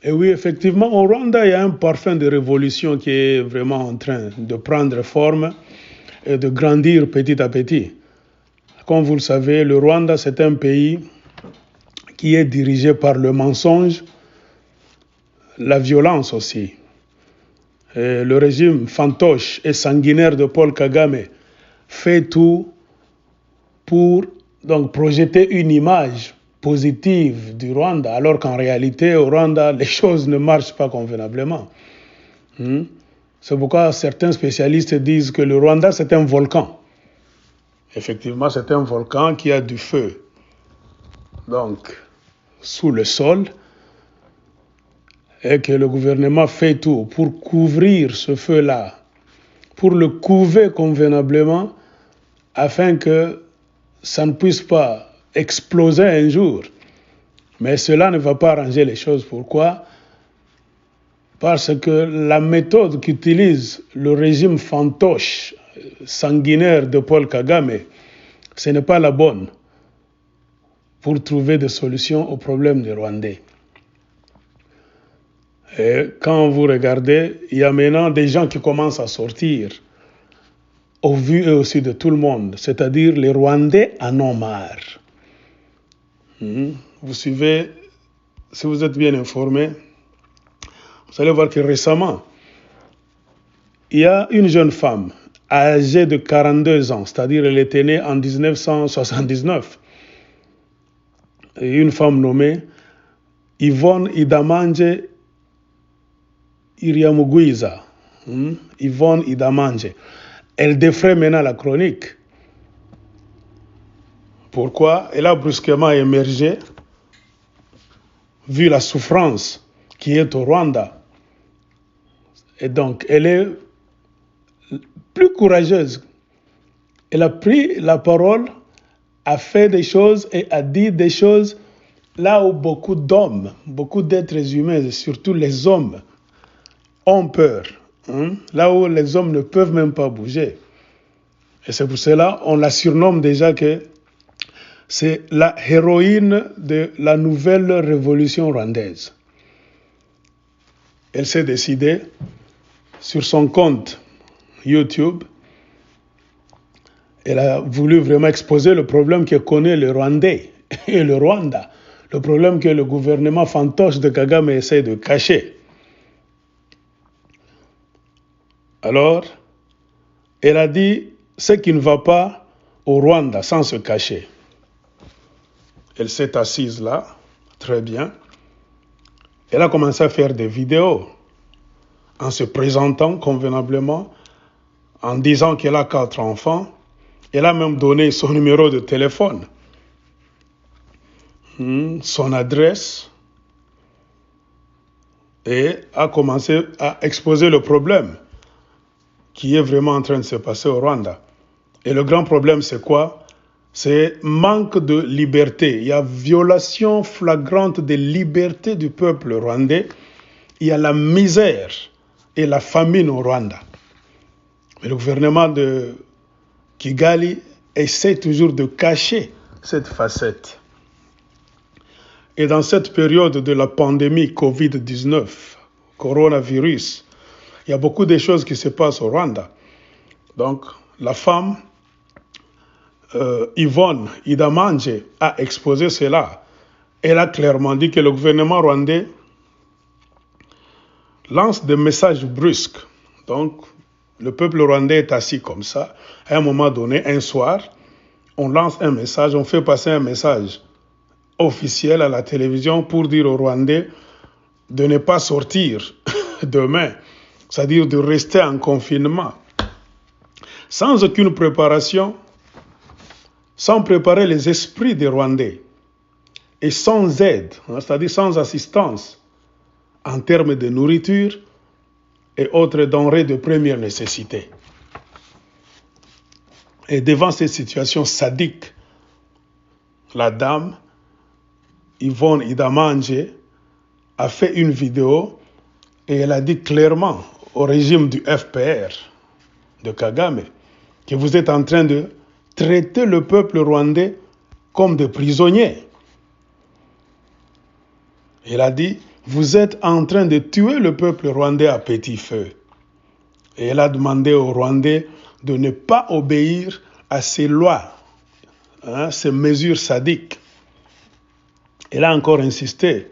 Et oui, effectivement, au Rwanda, il y a un parfum de révolution qui est vraiment en train de prendre forme et de grandir petit à petit. Comme vous le savez, le Rwanda, c'est un pays qui est dirigé par le mensonge, la violence aussi. Et le régime fantoche et sanguinaire de Paul Kagame fait tout pour donc projeter une image positive du Rwanda, alors qu'en réalité, au Rwanda, les choses ne marchent pas convenablement. C'est pourquoi certains spécialistes disent que le Rwanda, c'est un volcan. Effectivement, c'est un volcan qui a du feu. Donc, sous le sol, et que le gouvernement fait tout pour couvrir ce feu-là, pour le couver convenablement, afin que ça ne puisse pas exploser un jour. Mais cela ne va pas arranger les choses. Pourquoi ? Parce que la méthode qu'utilise le régime fantoche, sanguinaire de Paul Kagame, ce n'est pas la bonne pour trouver des solutions aux problèmes des Rwandais. Et quand vous regardez, il y a maintenant des gens qui commencent à sortir au vu et au su de tout le monde, c'est-à-dire les Rwandais en ont marre. Vous suivez, si vous êtes bien informé, vous allez voir que récemment, il y a une jeune femme âgée de 42 ans, c'est-à-dire elle était née en 1979, et une femme nommée Yvonne Idamanje Iriamugwiza. Yvonne Idamanje. Elle défraie maintenant la chronique. Pourquoi ? Elle a brusquement émergé, vu la souffrance qui est au Rwanda. Et donc, elle est plus courageuse. Elle a pris la parole, a fait des choses et a dit des choses là où beaucoup d'hommes, beaucoup d'êtres humains, et surtout les hommes, ont peur. Là où les hommes ne peuvent même pas bouger. Et c'est pour cela qu'on la surnomme déjà que c'est la héroïne de la nouvelle révolution rwandaise. Elle s'est décidée sur son compte YouTube. Elle a voulu vraiment exposer le problème que connaît le Rwandais et le Rwanda, le problème que le gouvernement fantoche de Kagame essaie de cacher. Alors, elle a dit ce qui ne va pas au Rwanda sans se cacher. Elle s'est assise là, très bien. Elle a commencé à faire des vidéos en se présentant convenablement, en disant qu'elle a 4 enfants. Elle a même donné son numéro de téléphone, son adresse, et a commencé à exposer le problème qui est vraiment en train de se passer au Rwanda. Et le grand problème, c'est quoi ? C'est manque de liberté. Il y a violation flagrante des libertés du peuple rwandais. Il y a la misère et la famine au Rwanda. Mais le gouvernement de Kigali essaie toujours de cacher cette facette. Et dans cette période de la pandémie Covid-19, coronavirus, il y a beaucoup de choses qui se passent au Rwanda. Donc, la femme, Yvonne Idamanje, a exposé cela. Elle a clairement dit que le gouvernement rwandais lance des messages brusques. Donc, le peuple rwandais est assis comme ça. À un moment donné, un soir, on lance un message, on fait passer un message officiel à la télévision pour dire aux Rwandais de ne pas sortir demain, c'est-à-dire de rester en confinement, sans aucune préparation, sans préparer les esprits des Rwandais et sans aide, c'est-à-dire sans assistance en termes de nourriture et autres denrées de première nécessité. Et devant cette situation sadique, la dame Yvonne Idamanje a fait une vidéo et elle a dit clairement au régime du FPR, de Kagame, que vous êtes en train de traiter le peuple rwandais comme des prisonniers. Il a dit, vous êtes en train de tuer le peuple rwandais à petit feu. Et elle a demandé aux Rwandais de ne pas obéir à ces lois, ces mesures sadiques. Elle a encore insisté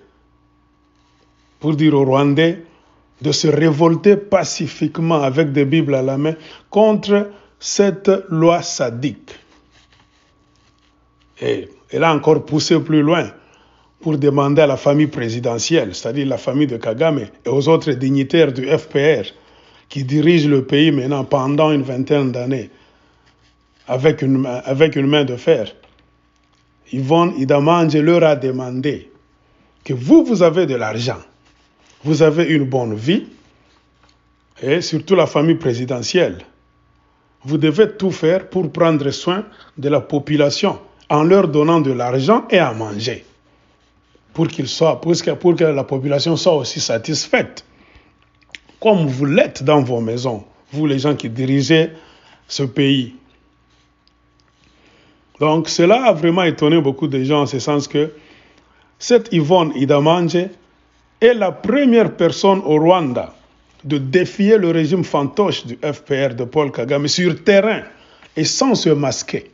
pour dire aux Rwandais de se révolter pacifiquement avec des Bibles à la main contre cette loi sadique. Et elle a encore poussé plus loin pour demander à la famille présidentielle, c'est-à-dire la famille de Kagame et aux autres dignitaires du FPR qui dirigent le pays maintenant pendant une vingtaine d'années avec une main de fer. Yvonne Idamange leur a demandé que vous avez de l'argent, vous avez une bonne vie, et surtout la famille présidentielle. Vous devez tout faire pour prendre soin de la population en leur donnant de l'argent et à manger pour que la population soit aussi satisfaite, comme vous l'êtes dans vos maisons, vous les gens qui dirigez ce pays. Donc cela a vraiment étonné beaucoup de gens en ce sens que cette Yvonne Idamange est la première personne au Rwanda de défier le régime fantoche du FPR de Paul Kagame sur terrain et sans se masquer.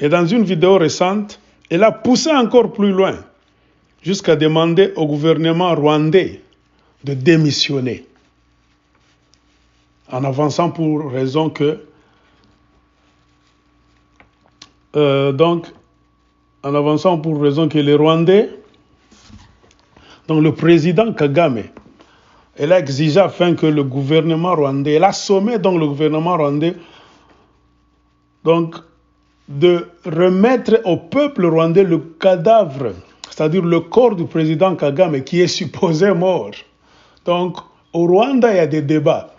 Et dans une vidéo récente, elle a poussé encore plus loin, jusqu'à demander au gouvernement rwandais de démissionner, en avançant pour raison que les Rwandais, donc le président Kagame, elle a exigé afin que le gouvernement rwandais, elle a sommé donc le gouvernement rwandais donc de remettre au peuple rwandais le cadavre, c'est-à-dire le corps du président Kagame qui est supposé mort. Donc au Rwanda, il y a des débats.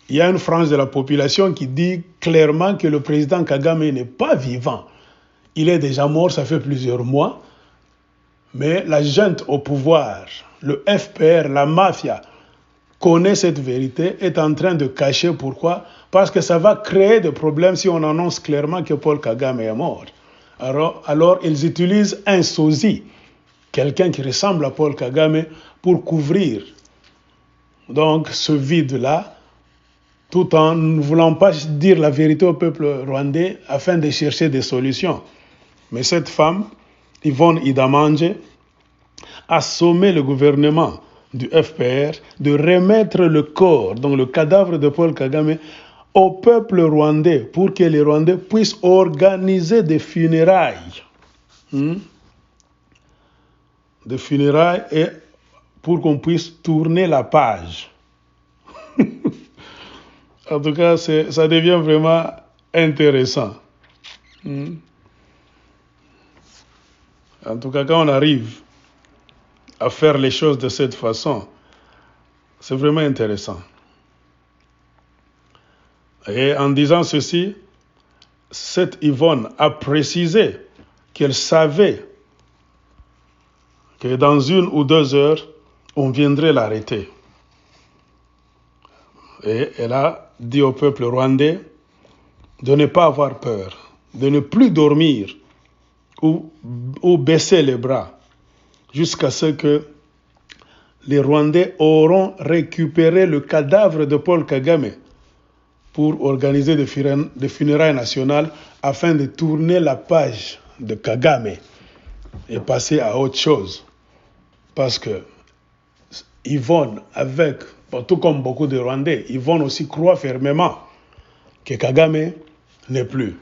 Il y a une frange de la population qui dit clairement que le président Kagame n'est pas vivant. Il est déjà mort, ça fait plusieurs mois. Mais la junte au pouvoir, le FPR, la mafia, connaît cette vérité, est en train de cacher. Pourquoi? Parce que ça va créer des problèmes si on annonce clairement que Paul Kagame est mort. Alors ils utilisent un sosie, quelqu'un qui ressemble à Paul Kagame, pour couvrir donc ce vide-là, tout en ne voulant pas dire la vérité au peuple rwandais afin de chercher des solutions. Mais cette femme, Yvonne Idamange, a sommé le gouvernement du FPR de remettre le corps, donc le cadavre de Paul Kagame, au peuple rwandais pour que les Rwandais puissent organiser des funérailles. Des funérailles et pour qu'on puisse tourner la page. En tout cas, ça devient vraiment intéressant. En tout cas, quand on arrive à faire les choses de cette façon, c'est vraiment intéressant. Et en disant ceci, cette Yvonne a précisé qu'elle savait que dans 1 ou 2 heures, on viendrait l'arrêter. Et elle a dit au peuple rwandais de ne pas avoir peur, de ne plus dormir ou baisser les bras jusqu'à ce que les Rwandais auront récupéré le cadavre de Paul Kagame pour organiser des funérailles nationales afin de tourner la page de Kagame et passer à autre chose. Parce que Yvonne, tout comme beaucoup de Rwandais, Yvonne aussi croit fermement que Kagame n'est plus.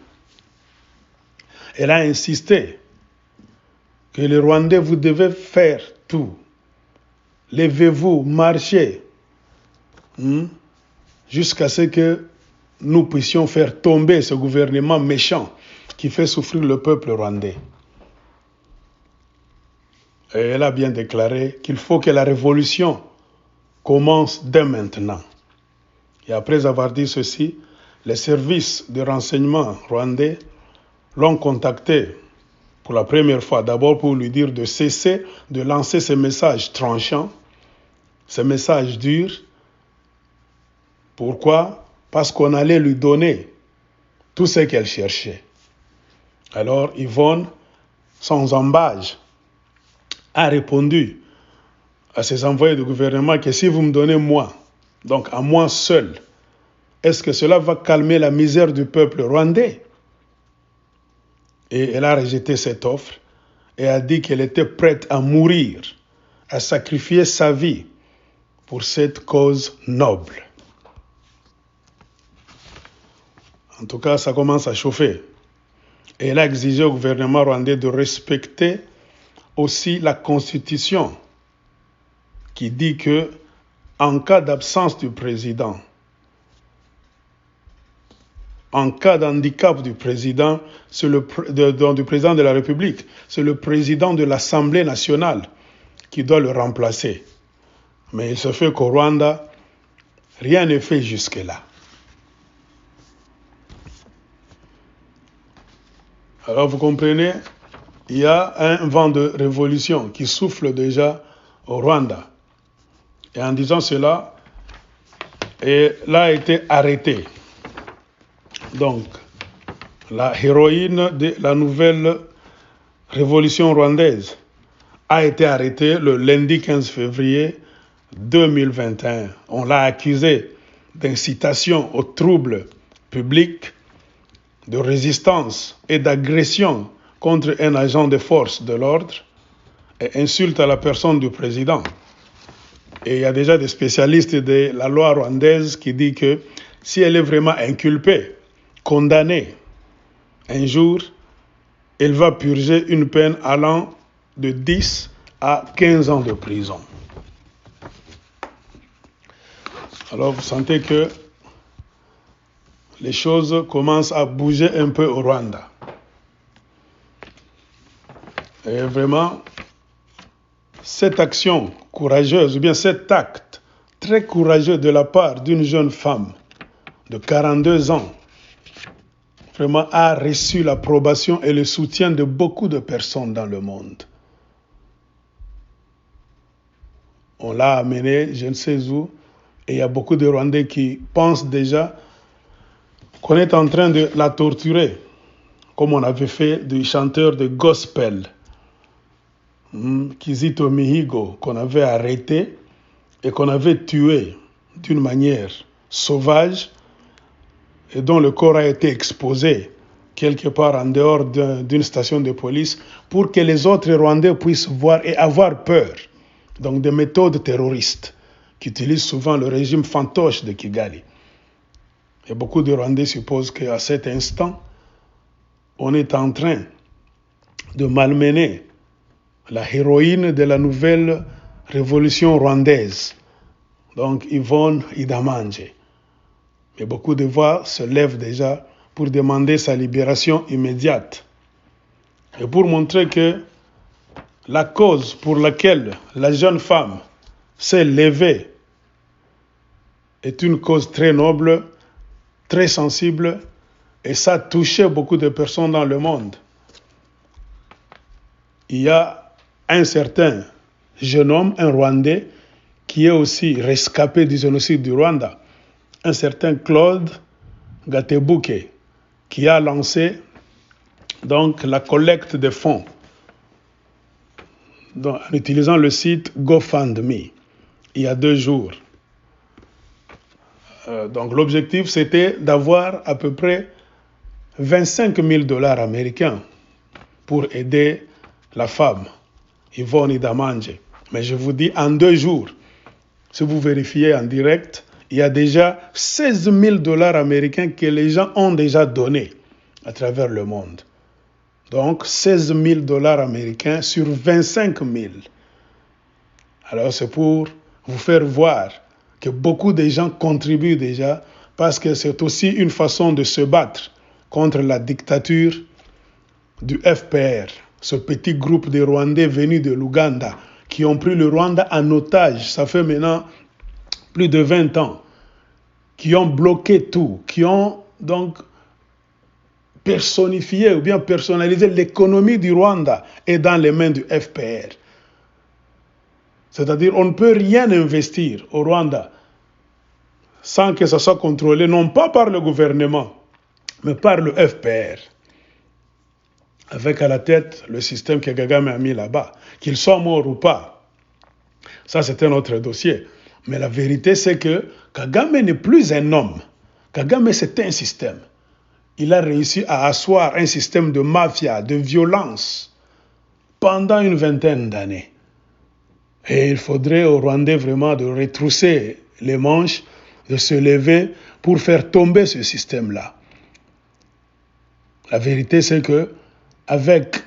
Elle a insisté que les Rwandais, vous devez faire tout. Levez-vous, marchez, jusqu'à ce que nous puissions faire tomber ce gouvernement méchant qui fait souffrir le peuple rwandais. Et elle a bien déclaré qu'il faut que la révolution commence dès maintenant. Et après avoir dit ceci, les services de renseignement rwandais l'ont contacté pour la première fois, d'abord pour lui dire de cesser de lancer ces messages tranchants, ces messages durs. Pourquoi? Parce qu'on allait lui donner tout ce qu'elle cherchait. Alors Yvonne sans embâge, a répondu à ses envoyés du gouvernement que si vous me donnez moi, donc à moi seul, est-ce que cela va calmer la misère du peuple rwandais? Et elle a rejeté cette offre et a dit qu'elle était prête à mourir, à sacrifier sa vie pour cette cause noble. En tout cas, ça commence à chauffer. Et elle a exigé au gouvernement rwandais de respecter aussi la Constitution qui dit que, en cas d'absence du président, en cas d'handicap du président, du président de la République, c'est le président de l'Assemblée nationale qui doit le remplacer. Mais il se fait qu'au Rwanda, rien n'est fait jusque-là. Alors vous comprenez, il y a un vent de révolution qui souffle déjà au Rwanda. Et en disant cela, elle a été arrêtée. Donc, la héroïne de la nouvelle révolution rwandaise a été arrêtée le lundi 15 février 2021. On l'a accusée d'incitation aux troubles publics, de résistance et d'agression contre un agent des forces de l'ordre et insulte à la personne du président. Et il y a déjà des spécialistes de la loi rwandaise qui disent que si elle est vraiment inculpée, condamnée, un jour, elle va purger une peine allant de 10 à 15 ans de prison. Alors vous sentez que les choses commencent à bouger un peu au Rwanda. Et vraiment, cette action courageuse, ou bien cet acte très courageux de la part d'une jeune femme de 42 ans, vraiment a reçu l'approbation et le soutien de beaucoup de personnes dans le monde. On l'a amenée, je ne sais où, et il y a beaucoup de Rwandais qui pensent déjà qu'on est en train de la torturer, comme on avait fait du chanteur de gospel, Kizito Mihigo, qu'on avait arrêté et qu'on avait tué d'une manière sauvage et dont le corps a été exposé quelque part en dehors d'une station de police pour que les autres Rwandais puissent voir et avoir peur. Donc des méthodes terroristes qu'utilise souvent le régime fantoche de Kigali. Et beaucoup de Rwandais supposent qu'à cet instant, on est en train de malmener la héroïne de la nouvelle révolution rwandaise, donc Yvonne Idamanje. Mais beaucoup de voix se lèvent déjà pour demander sa libération immédiate. Et pour montrer que la cause pour laquelle la jeune femme s'est levée est une cause très noble, très sensible, et ça a touché beaucoup de personnes dans le monde. Il y a un certain jeune homme, un Rwandais, qui est aussi rescapé du génocide du Rwanda, un certain Claude Gatebuke, qui a lancé donc la collecte de fonds en utilisant le site GoFundMe il y a 2 jours. Donc l'objectif, c'était d'avoir à peu près 25 000 $ américains pour aider la femme, Yvonne Idamanje. Mais je vous dis, en 2 jours, si vous vérifiez en direct, il y a déjà 16 000 $ américains que les gens ont déjà donnés à travers le monde. Donc 16 000 $ américains sur 25 000. Alors c'est pour vous faire voir que beaucoup de gens contribuent déjà parce que c'est aussi une façon de se battre contre la dictature du FPR, ce petit groupe de Rwandais venus de l'Ouganda qui ont pris le Rwanda en otage. Ça fait maintenant plus de 20 ans, qui ont bloqué tout, qui ont donc personnifié ou bien personnalisé l'économie du Rwanda est dans les mains du FPR. C'est-à-dire on ne peut rien investir au Rwanda sans que ça soit contrôlé, non pas par le gouvernement, mais par le FPR. avec à la tête le système que Kagame a mis là-bas. Qu'il soit mort ou pas, ça c'est un autre dossier. Mais la vérité c'est que Kagame n'est plus un homme. Kagame c'est un système. Il a réussi à asseoir un système de mafia, de violence pendant une vingtaine d'années. Et il faudrait aux Rwandais vraiment de retrousser les manches, de se lever pour faire tomber ce système-là. La vérité, c'est que avec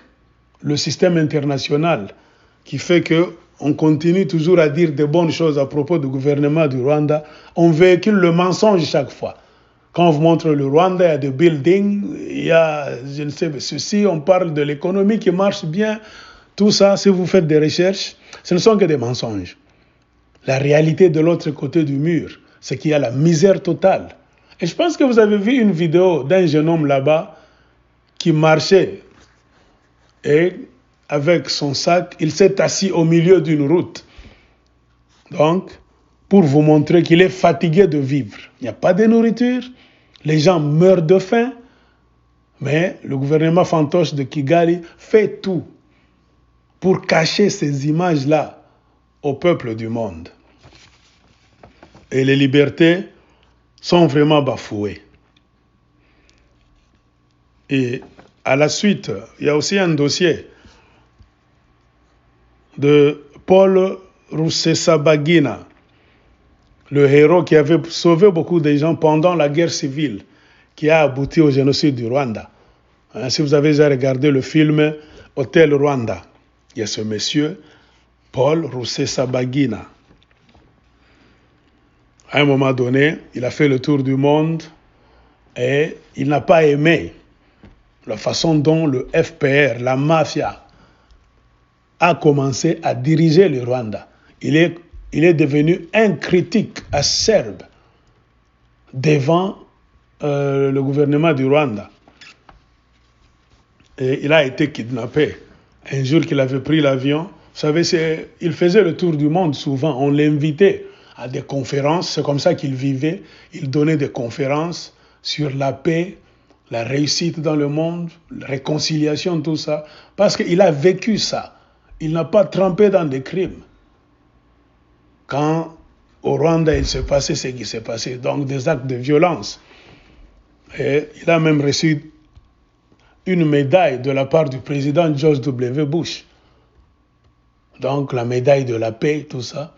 le système international qui fait qu'on continue toujours à dire de bonnes choses à propos du gouvernement du Rwanda, on véhicule le mensonge chaque fois. Quand on vous montre le Rwanda, il y a des buildings, il y a, je ne sais, ceci, on parle de l'économie qui marche bien. Tout ça, si vous faites des recherches, ce ne sont que des mensonges. La réalité de l'autre côté du mur, c'est qu'il y a la misère totale. Et je pense que vous avez vu une vidéo d'un jeune homme là-bas qui marchait et avec son sac, il s'est assis au milieu d'une route. Donc, pour vous montrer qu'il est fatigué de vivre. Il n'y a pas de nourriture, les gens meurent de faim, mais le gouvernement fantoche de Kigali fait tout pour cacher ces images-là au peuple du monde. Et les libertés sont vraiment bafouées. Et à la suite, il y a aussi un dossier de Paul Rusesabagina, le héros qui avait sauvé beaucoup de gens pendant la guerre civile qui a abouti au génocide du Rwanda. Si vous avez déjà regardé le film Hôtel Rwanda, il y a ce monsieur, Paul Rusesabagina. À un moment donné, il a fait le tour du monde et il n'a pas aimé la façon dont le FPR, la mafia, a commencé à diriger le Rwanda. Il est devenu un critique acerbe devant le gouvernement du Rwanda. Et il a été kidnappé. Un jour qu'il avait pris l'avion, vous savez, il faisait le tour du monde souvent. On l'invitait à des conférences, c'est comme ça qu'il vivait. Il donnait des conférences sur la paix, la réussite dans le monde, la réconciliation, tout ça, parce qu'il a vécu ça. Il n'a pas trempé dans des crimes. Quand au Rwanda, il s'est passé ce qui s'est passé, donc des actes de violence. Et il a même reçu une médaille de la part du président George W. Bush. Donc la médaille de la paix, tout ça.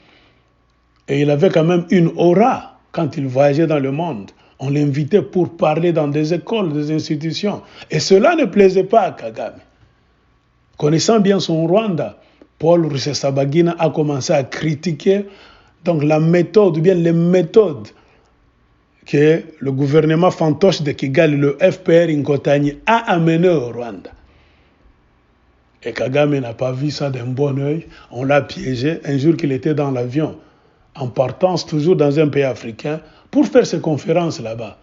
Et il avait quand même une aura quand il voyageait dans le monde. On l'invitait pour parler dans des écoles, des institutions. Et cela ne plaisait pas à Kagame. Connaissant bien son Rwanda, Paul Rusesabagina a commencé à critiquer donc la méthode, ou bien les méthodes que le gouvernement fantoche de Kigali, le FPR Inkotanyi, a amené au Rwanda. Et Kagame n'a pas vu ça d'un bon œil. On l'a piégé un jour qu'il était dans l'avion, en partance toujours dans un pays africain, pour faire ses conférences là-bas.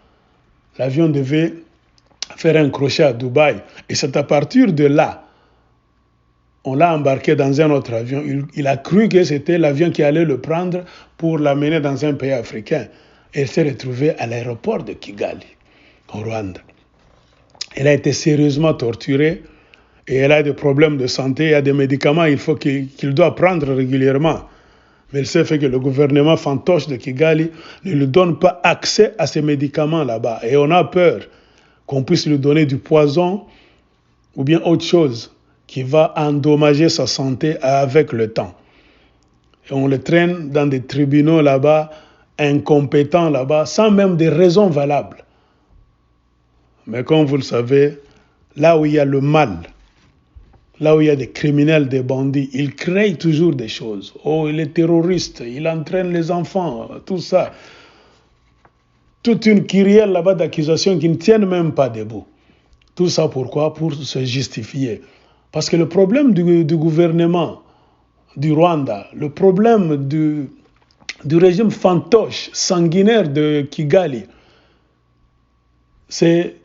L'avion devait faire un crochet à Dubaï. Et c'est à partir de là, on l'a embarqué dans un autre avion. Il a cru que c'était l'avion qui allait le prendre pour l'amener dans un pays africain. Et il s'est retrouvé à l'aéroport de Kigali, au Rwanda. Elle a été sérieusement torturée et elle a des problèmes de santé. Il y a des médicaments qu'il doit prendre régulièrement. Mais il s'est fait que le gouvernement fantoche de Kigali ne lui donne pas accès à ces médicaments là-bas. Et on a peur qu'on puisse lui donner du poison ou bien autre chose qui va endommager sa santé avec le temps. Et on le traîne dans des tribunaux là-bas, incompétents là-bas, sans même des raisons valables. Mais comme vous le savez, là où il y a le mal, là où il y a des criminels, des bandits, ils créent toujours des choses. Oh, il est terroriste, il entraîne les enfants, tout ça. Toute une kyrielle là-bas d'accusations qui ne tiennent même pas debout. Tout ça pourquoi? Pour se justifier. Parce que le problème du gouvernement du Rwanda, le problème du régime fantoche, sanguinaire de Kigali, c'est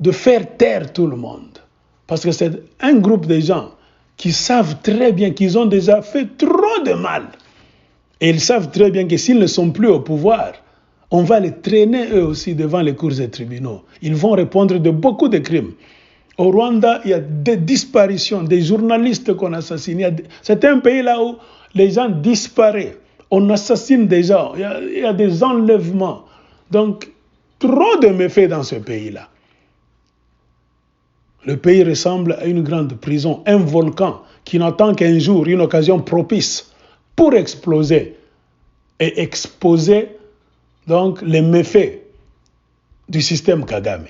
de faire taire tout le monde. Parce que c'est un groupe de gens qui savent très bien qu'ils ont déjà fait trop de mal. Et ils savent très bien que s'ils ne sont plus au pouvoir, on va les traîner eux aussi devant les cours et tribunaux. Ils vont répondre de beaucoup de crimes. Au Rwanda, il y a des disparitions, des journalistes qu'on assassine. C'est un pays là où les gens disparaissent. On assassine des gens, il y a des enlèvements. Donc, trop de méfaits dans ce pays-là. Le pays ressemble à une grande prison, un volcan qui n'attend qu'un jour, une occasion propice pour exploser et exposer donc les méfaits du système Kagame.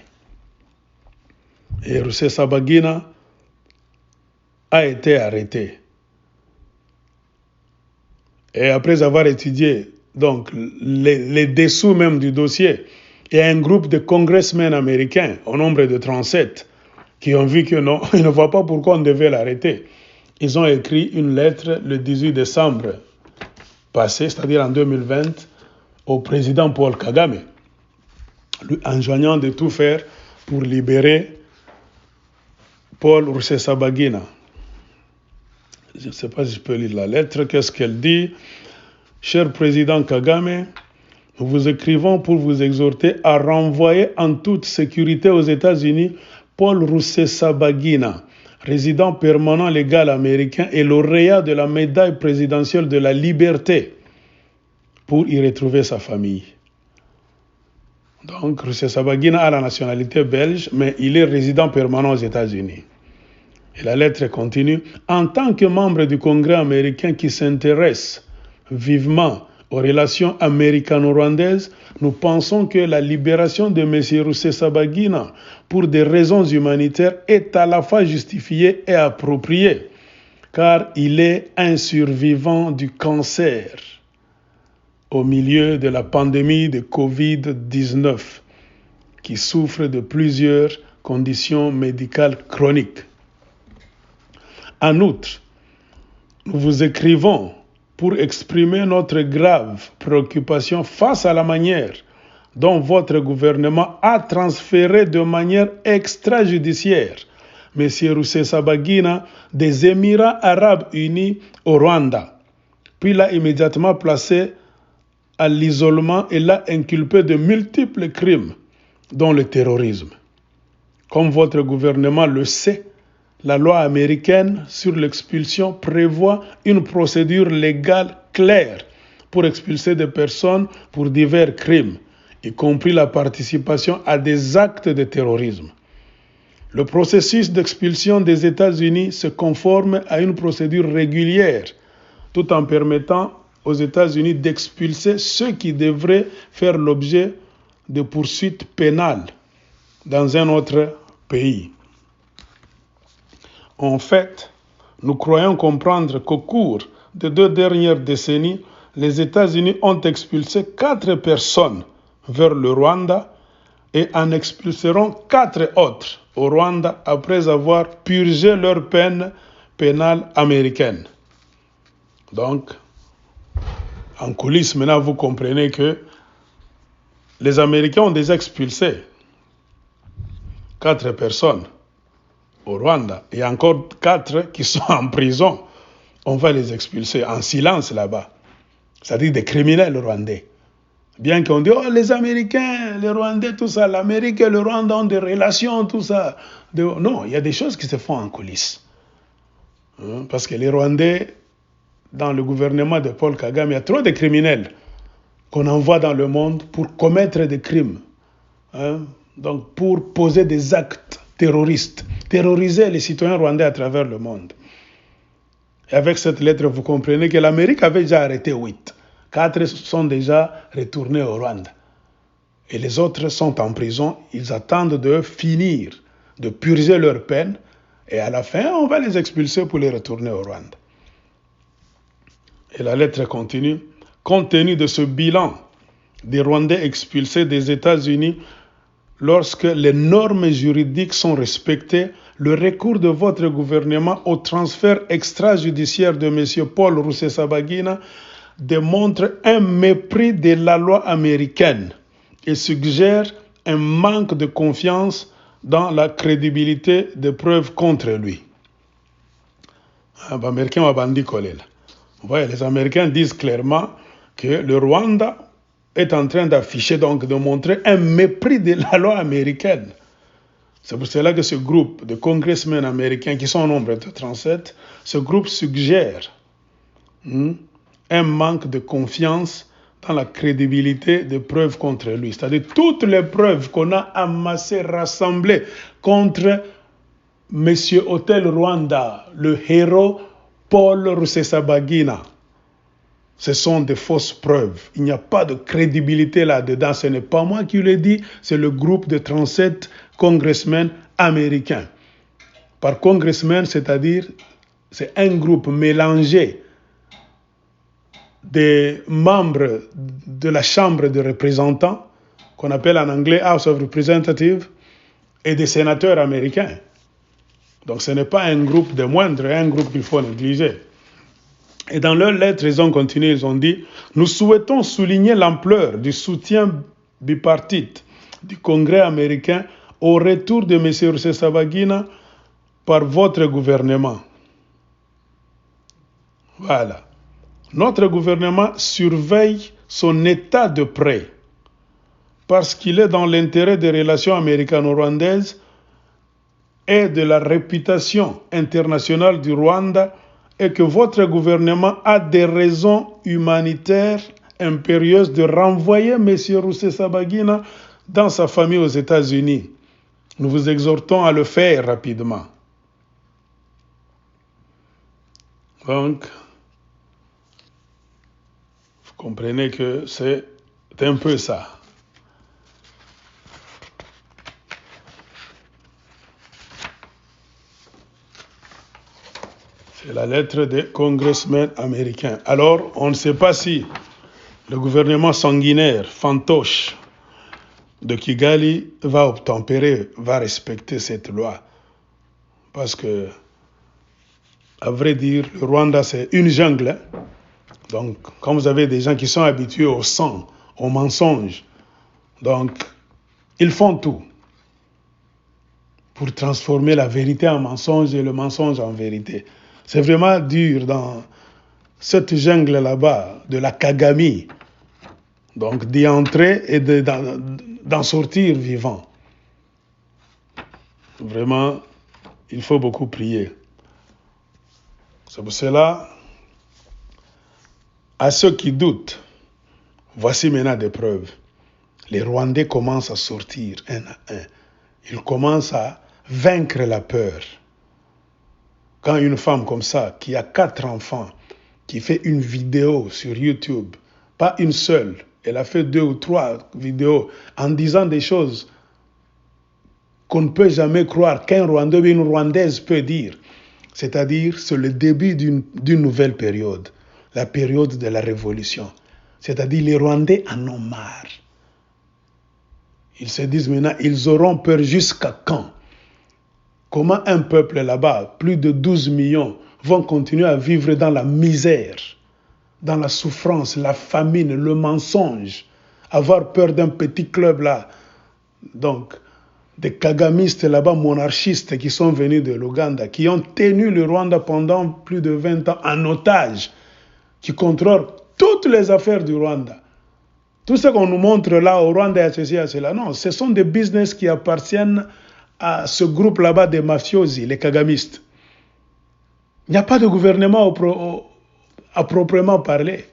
Et Rusesabagina a été arrêté. Et après avoir étudié donc, les dessous même du dossier, il y a un groupe de congressmen américains, au nombre de 37, qui ont vu que non, ils ne voient pas pourquoi on devait l'arrêter. Ils ont écrit une lettre le 18 décembre passé, c'est-à-dire en 2020, au président Paul Kagame, lui enjoignant de tout faire pour libérer Paul Rusesabagina. Je ne sais pas si je peux lire la lettre. Qu'est-ce qu'elle dit? Cher président Kagame, nous vous écrivons pour vous exhorter à renvoyer en toute sécurité aux États-Unis Paul Rusesabagina, résident permanent légal américain et lauréat de la médaille présidentielle de la liberté, pour y retrouver sa famille. Donc, Rusesabagina a la nationalité belge, mais il est résident permanent aux États-Unis. Et la lettre continue. En tant que membre du Congrès américain qui s'intéresse vivement aux relations américano-rwandaises, nous pensons que la libération de M. Rusesabagina pour des raisons humanitaires est à la fois justifiée et appropriée, car il est un survivant du cancer au milieu de la pandémie de Covid-19 qui souffre de plusieurs conditions médicales chroniques. En outre, nous vous écrivons pour exprimer notre grave préoccupation face à la manière dont votre gouvernement a transféré de manière extrajudiciaire M. Rusesabagina des Émirats arabes unis au Rwanda, puis l'a immédiatement placé à l'isolement et l'a inculpé de multiples crimes, dont le terrorisme. Comme votre gouvernement le sait, la loi américaine sur l'expulsion prévoit une procédure légale claire pour expulser des personnes pour divers crimes, y compris la participation à des actes de terrorisme. Le processus d'expulsion des États-Unis se conforme à une procédure régulière, tout en permettant aux États-Unis d'expulser ceux qui devraient faire l'objet de poursuites pénales dans un autre pays. En fait, nous croyons comprendre qu'au cours des 2 dernières décennies, les États-Unis ont expulsé 4 personnes vers le Rwanda et en expulseront 4 autres au Rwanda après avoir purgé leur peine pénale américaine. Donc, en coulisses, maintenant, vous comprenez que les Américains ont déjà expulsé 4 personnes au Rwanda. Il y a encore 4 qui sont en prison. On va les expulser en silence là-bas. C'est-à-dire des criminels rwandais. Bien qu'on dise, oh, les Américains, les Rwandais, tout ça, l'Amérique et le Rwanda ont des relations, tout ça. Non, il y a des choses qui se font en coulisses. Parce que les Rwandais, dans le gouvernement de Paul Kagame, il y a trop de criminels qu'on envoie dans le monde pour commettre des crimes. Donc, pour poser des actes terroristes, terroriser les citoyens rwandais à travers le monde. Et avec cette lettre, vous comprenez que l'Amérique avait déjà arrêté 8. 4 sont déjà retournés au Rwanda. Et les autres sont en prison. Ils attendent de finir, de purger leur peine. Et à la fin, on va les expulser pour les retourner au Rwanda. Et la lettre continue. Compte tenu de ce bilan des Rwandais expulsés des États-Unis, lorsque les normes juridiques sont respectées, le recours de votre gouvernement au transfert extrajudiciaire de M. Paul Rusesabagina démontre un mépris de la loi américaine et suggère un manque de confiance dans la crédibilité des preuves contre lui. Les Américains disent clairement que le Rwanda est en train d'afficher, donc de montrer un mépris de la loi américaine. C'est pour cela que ce groupe de congressmen américains, qui sont au nombre de 37, ce groupe suggère un manque de confiance dans la crédibilité des preuves contre lui. C'est-à-dire toutes les preuves qu'on a amassées, rassemblées contre M. Hotel Rwanda, le héros Paul Rusesabagina. Ce sont des fausses preuves. Il n'y a pas de crédibilité là-dedans. Ce n'est pas moi qui le dis, c'est le groupe de 37 congressmen américains. Par congressmen, c'est-à-dire, c'est un groupe mélangé des membres de la Chambre des représentants, qu'on appelle en anglais House of Representatives, et des sénateurs américains. Donc ce n'est pas un groupe de moindres, un groupe qu'il faut négliger. Et dans leur lettre, ils ont continué, ils ont dit « Nous souhaitons souligner l'ampleur du soutien bipartite du Congrès américain au retour de M. Rusesabagina par votre gouvernement. » Voilà. Notre gouvernement surveille son état de près parce qu'il est dans l'intérêt des relations américano-rwandaises et de la réputation internationale du Rwanda et que votre gouvernement a des raisons humanitaires impérieuses de renvoyer M. Rusesabagina dans sa famille aux États-Unis. Nous vous exhortons à le faire rapidement. Donc, vous comprenez que c'est un peu ça. C'est la lettre des congressmen américains. Alors, on ne sait pas si le gouvernement sanguinaire, fantoche de Kigali va obtempérer, va respecter cette loi. Parce que, à vrai dire, le Rwanda, c'est une jungle. Hein? Donc, quand vous avez des gens qui sont habitués au sang, au mensonge, donc, ils font tout pour transformer la vérité en mensonge et le mensonge en vérité. C'est vraiment dur dans cette jungle là-bas, de la Kagami, donc d'y entrer et d'en sortir vivant. Vraiment, il faut beaucoup prier. C'est pour cela, à ceux qui doutent, voici maintenant des preuves. Les Rwandais commencent à sortir un à un. Ils commencent à vaincre la peur. Quand une femme comme ça, qui a 4 enfants, qui fait une vidéo sur YouTube, pas une seule, elle a fait 2 ou 3 vidéos en disant des choses qu'on ne peut jamais croire qu'un Rwandais ou une Rwandaise peut dire. C'est-à-dire, c'est le début d'une nouvelle période, la période de la révolution. C'est-à-dire, les Rwandais en ont marre. Ils se disent maintenant, ils auront peur jusqu'à quand? Comment un peuple là-bas, plus de 12 millions, vont continuer à vivre dans la misère, dans la souffrance, la famine, le mensonge, avoir peur d'un petit club là. Donc, des kagamistes là-bas, monarchistes qui sont venus de l'Ouganda, qui ont tenu le Rwanda pendant plus de 20 ans en otage, qui contrôlent toutes les affaires du Rwanda. Tout ce qu'on nous montre là au Rwanda et à ceci, à cela, non, ce sont des business qui appartiennent à ce groupe là-bas des mafiosi, les kagamistes. Il n'y a pas de gouvernement à proprement parler.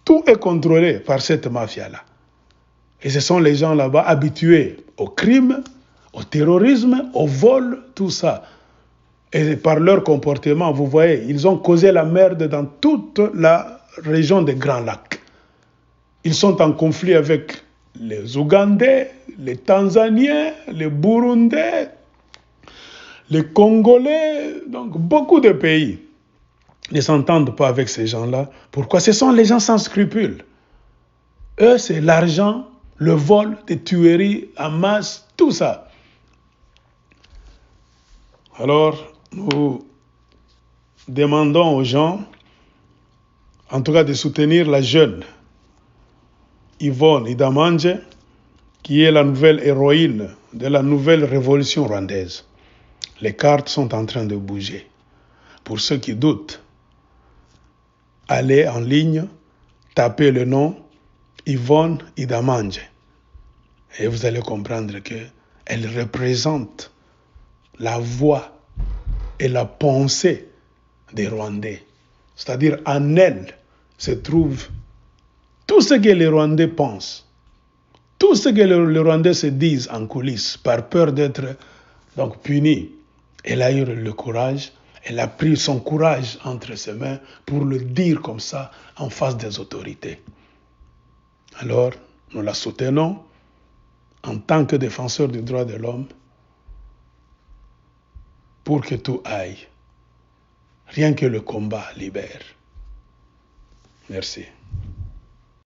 Tout est contrôlé par cette mafia-là. Et ce sont les gens là-bas habitués au crime, au terrorisme, au vol, tout ça. Et par leur comportement, vous voyez, ils ont causé la merde dans toute la région des Grands Lacs. Ils sont en conflit avec les Ougandais, les Tanzaniens, les Burundais, les Congolais, donc beaucoup de pays ne s'entendent pas avec ces gens-là. Pourquoi? Ce sont les gens sans scrupules. Eux, c'est l'argent, le vol, des tueries en masse, tout ça. Alors, nous demandons aux gens, en tout cas de soutenir la jeune Yvonne Idamanje, qui est la nouvelle héroïne de la nouvelle révolution rwandaise. Les cartes sont en train de bouger. Pour ceux qui doutent, allez en ligne, tapez le nom Yvonne Idamanje et vous allez comprendre qu'elle représente la voix et la pensée des Rwandais. C'est-à-dire en elle se trouve tout ce que les Rwandais pensent, tout ce que les Rwandais se disent en coulisses par peur d'être donc punis. Elle a eu le courage, elle a pris son courage entre ses mains pour le dire comme ça en face des autorités. Alors, nous la soutenons en tant que défenseur des droits de l'homme pour que tout aille. Rien que le combat libère. Merci.